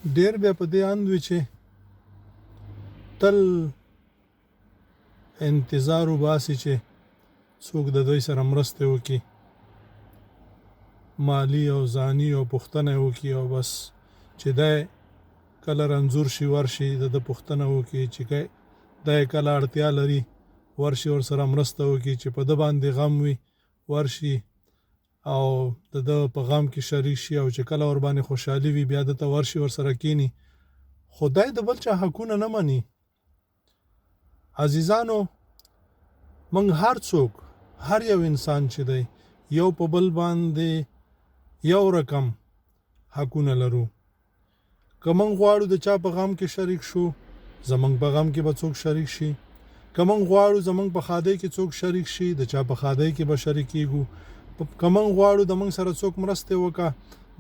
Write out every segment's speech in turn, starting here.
ډېر بیا په دې اند وي چې تل انتظار وباسي چې څوک د دوی سره مرسته وکړي، مالی او ځاني او پوښتنه وکړي، او بس چې دی کله رنځور شي ورشي د پوښتنه وکړي، چې دی کله اړتیا لري ورشي ورسره مرسته وکړي، چې په ده باندې غم وي ورشي او د ده په غم کې شریک شي، او چې کله ور باندې خوشحالي وي بیا دته ورشي ورسره کینی. خدای د بل چا حقونه نه مني. عزیزانو، موږ هر څوک، هر یو انسان چې دی یو په بل باندې یو رقم حقونه لرو. که موږ غواړو د چا په غم کې شریک شو، زموږ په غم کې به څوک شریک شي. که موږ غواړو زموږ په ښادۍ کې څوک شریک شي، د چا په ښادۍ کې به شریکېږو. که موږ غواړو د موږ سره څوک مرسته وکړه،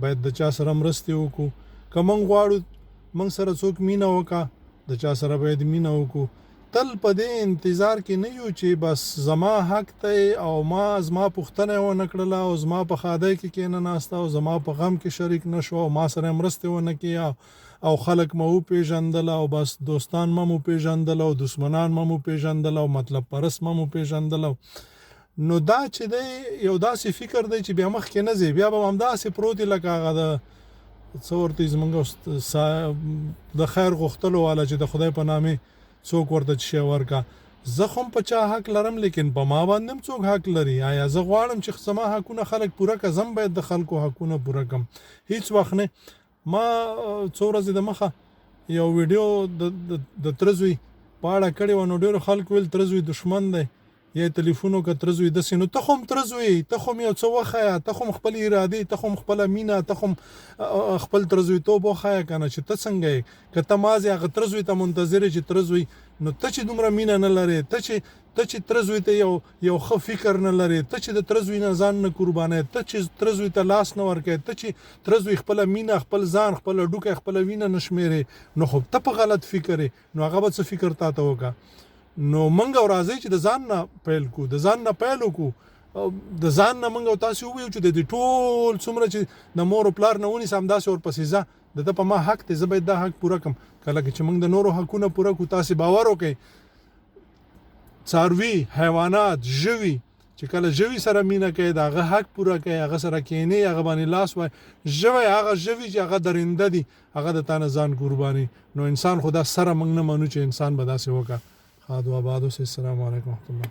باید د چا سره مرستې وکړو. که موږ غواړو موږ سره څوک مینه وکړه، د چا سره باید مینه وکړو. تل په دې انتظار کې نه یو چې بس زما حق دی او زما پوښتنه ونه کړله او زما په ښادۍ کې کېناسته او زما په غم کې شریک نه شو او ما سره مرستې ونه کړې او خلک مو وپېژندل او بس دوستان مو وپېژندل او دشمنان مو وپېژندل او مطلب پرست مو وپېژندل. نو دا چې دی یو داسې فکر دی چې بیا مخکې نه ځي، بیا به همداسې پروت وي لکه هغه د څه ورته زموږ د خیر غوښتلو والا چې د خدای په نامې څوک ورته شی ورکا. زه خو په چا حق لرم، لیکن په ما باندې هم څوک حق لري. آیا زه غواړم چې زما حقونه خلک پوره کړي؟ زم باید د خلکو حقونه پوره کړم. هیڅ وخت نه. ما څو ورځې د مخه یو ویډیو د ترزوی په اړه کړی و، نو ډېرو خلکو ویل ترزوی دشمن دی یا تلیفون وکړه ترزوی داسې. نو ته خو هم ترزوی، ته خو هم یو څه وښیه، ته خو هم خپل ارادې، ته خو هم خپله مینه، ته خو هم خپل ترزویتوب وښیه که نه چې ته څنګه یې. که ته مازې هغه ترزوی ته منتظر یې چې ترزوی، نو ته چې دومره مینه نه لرې، ته چې ترزوی ته یو ښه فکر نه لرې، ته چې د ترزوی نه ځان نه قربانوې، ته چې ترزوی ته لاس نه ورکوې، ته چې ترزوی خپله مینه، خپل ځان، خپله ډوکه، خپله وینه نه شمېرې، نو خو ته په غلط فکر یې. نو هغه به څه فکر تا ته وکړه. نو موږ راځئ چې د ځان نه پیل کړو، د ځان نه پیل وکړو، د ځان نه موږ تاسې وویو چې د دې ټول څومره چې د مور او پلار نه ونیسه همداسې ورپسې ځه، د ده په ما حق دی، زه باید دا حق پوره کړم. کله چې موږ د نورو حقونه پوره کړو، تاسې باور وکړئ څاروي، حیوانات، ژوي چې کله ژوي سره مینه کوي د هغه حق پوره کوي، هغه سره کینې، هغه باندې لاس وای. ژوی هغه ژوي چې هغه درنده دي، هغه د تا نه ځان قرباني. نو انسان خو دا سره موږ نه منو چې انسان به داسې وکړه. خادو آبادو سے السلام علیکم ورحمۃ اللہ.